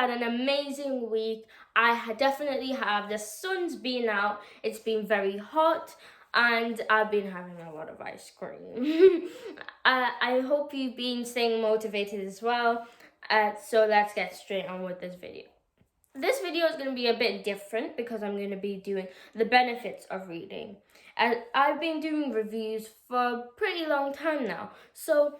had an amazing week. Definitely have. The sun's been out. It's been very hot. And I've been having a lot of ice cream. I hope you've been staying motivated as well. So let's get straight on with this video. This video is going to be a bit different because I'm going to be doing the benefits of reading. And I've been doing reviews for a pretty long time now. So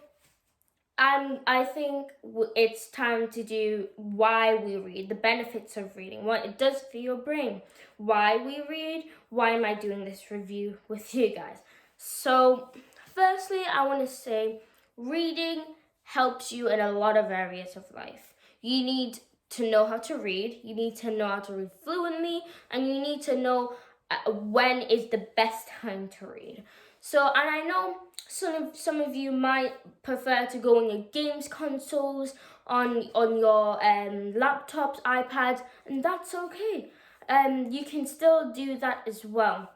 I think it's time to do why we read, the benefits of reading, what it does for your brain, why we read, why am I doing this review with you guys. So firstly, I want to say reading helps you in a lot of areas of life. You need to know how to read, you need to know how to read fluently, and you need to know when is the best time to read. So, and I know some of you might prefer to go on your games consoles, on your laptops, iPads, and that's okay. You can still do that as well.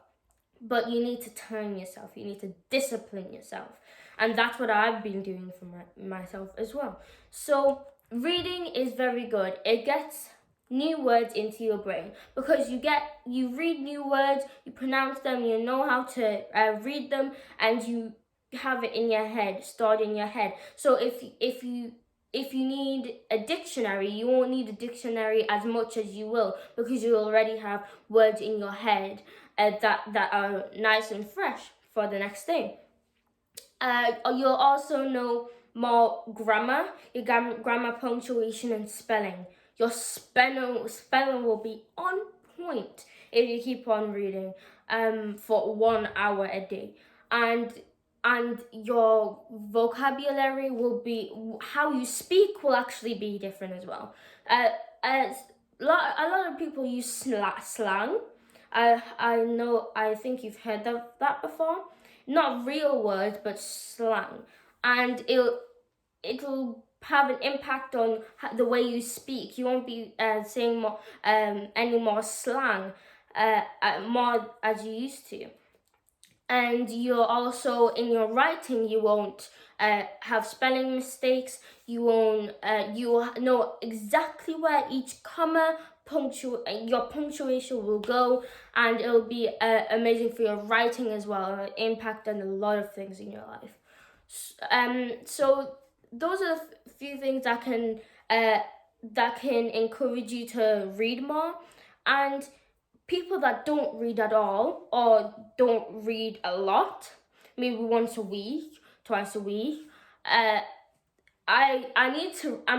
But you need to turn yourself, you need to discipline yourself. And that's what I've been doing for myself as well. So reading is very good. It gets new words into your brain because you read new words, you pronounce them, you know how to read them, and you have it in your head, stored in your head. So if you need a dictionary, you won't need a dictionary as much as you will because you already have words in your head that are nice and fresh for the next day. You'll also know more grammar, your grammar, punctuation, and spelling. Your spelling will be on point if you keep on reading for 1 hour a day. And your vocabulary will be, how you speak will actually be different as well. A lot of people use slang. I think you've heard of that before. Not real words, but slang. And it'll have an impact on the way you speak. You won't be saying any more slang more as you used to. And you're also, in your writing, you won't have spelling mistakes. You won't. You will know exactly where each comma, your punctuation will go, and it'll be amazing for your writing as well. It'll impact on a lot of things in your life. So those are a few things that can encourage you to read more. And people that don't read at all or don't read a lot, maybe once a week, twice a week, I'm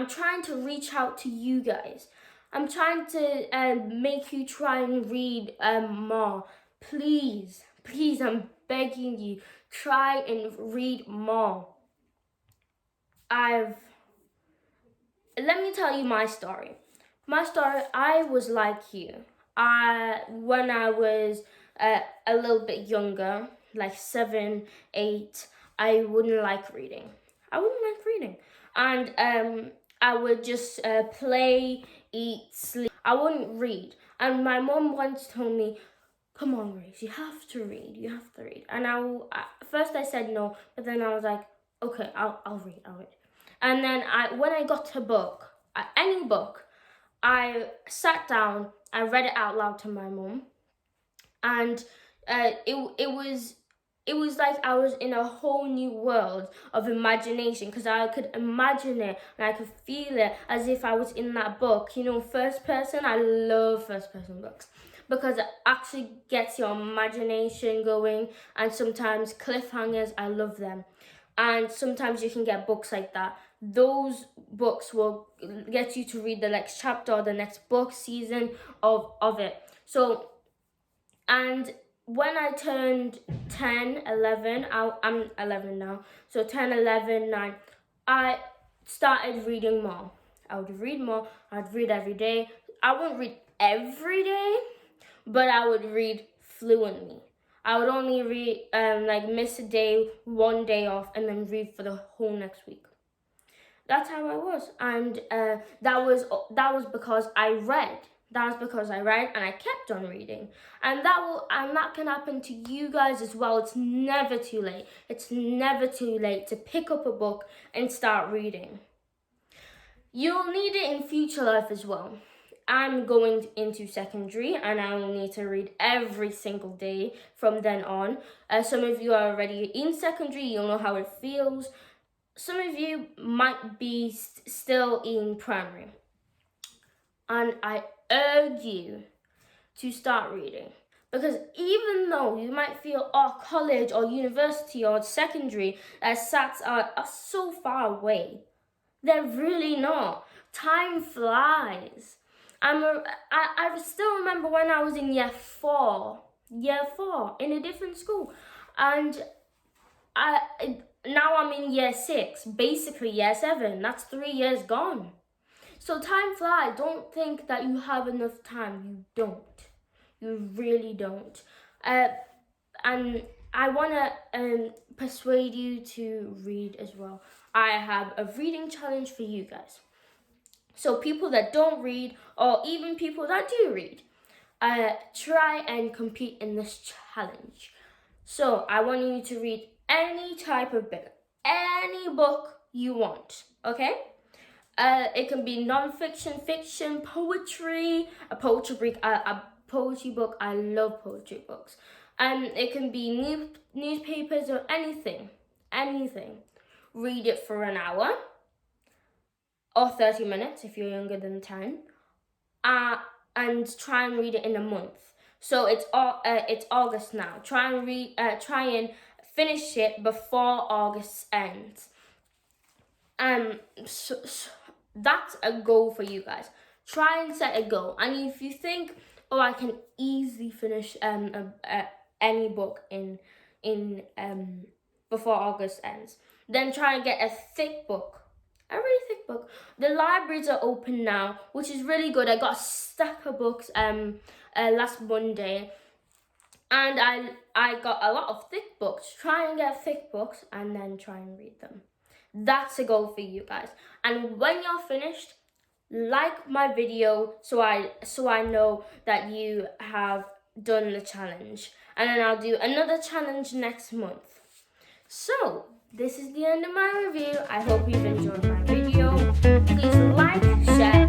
trying to reach out to you guys. I'm trying to make you try and read more. Please, I'm begging you, try and read more. Let me tell you my story. I was like you. When I was a little bit younger, like 7, 8, I wouldn't like reading. And I would just play, eat, sleep. I wouldn't read. And my mom once told me, "Come on, Grace, you have to read. And first I said no, but then I was like, okay, I'll read. And then when I got a book, any book, I sat down, I read it out loud to my mom, and it was like I was in a whole new world of imagination because I could imagine it and I could feel it as if I was in that book. You know, first person, I love first person books because it actually gets your imagination going, and sometimes cliffhangers, I love them. And sometimes you can get books like that. Those books will get you to read the next chapter or the next book season of it. So, and when I turned 10, 11, I'm 11 now, so 10, 11, 9, I started reading more. I would read more. I'd read every day. I wouldn't read every day, but I would read fluently. I would only read, miss a day, 1 day off, and then read for the whole next week. That's how I was, and that was because I read. And I kept on reading, and that can happen to you guys as well. It's never too late. It's never too late to pick up a book and start reading. You'll need it in future life as well. I'm going into secondary and I will need to read every single day from then on. Some of you are already in secondary, you'll know how it feels. Some of you might be still in primary. And I urge you to start reading. Because even though you might feel, oh, college or university or secondary, SATs are so far away, they're really not. Time flies. I still remember when I was in year four in a different school, and now I'm in year 6, basically year 7. That's 3 years gone. So time flies. Don't think that you have enough time. You don't. You really don't. And I want to persuade you to read as well. I have a reading challenge for you guys. So people that don't read, or even people that do read, try and compete in this challenge. So I want you to read any type of book, any book you want, okay? It can be non-fiction, fiction, poetry, a poetry book. I love poetry books. It can be newspapers or anything. Read it for an hour or 30 minutes if you're younger than 10. And try and read it in a month. So it's August now. Try and finish it before August ends. So that's a goal for you guys. Try and set a goal. And if you think, oh, I can easily finish any book in before August ends, then try and get a thick book. A really thick book. The libraries are open now, which is really good. I got a stack of books last Monday, and I got a lot of thick books. Try and get thick books and then try and read them. That's a goal for you guys. And when you're finished, like my video so I know that you have done the challenge. And then I'll do another challenge next month. So this is the end of my review. I hope you've enjoyed my video. Please like, share,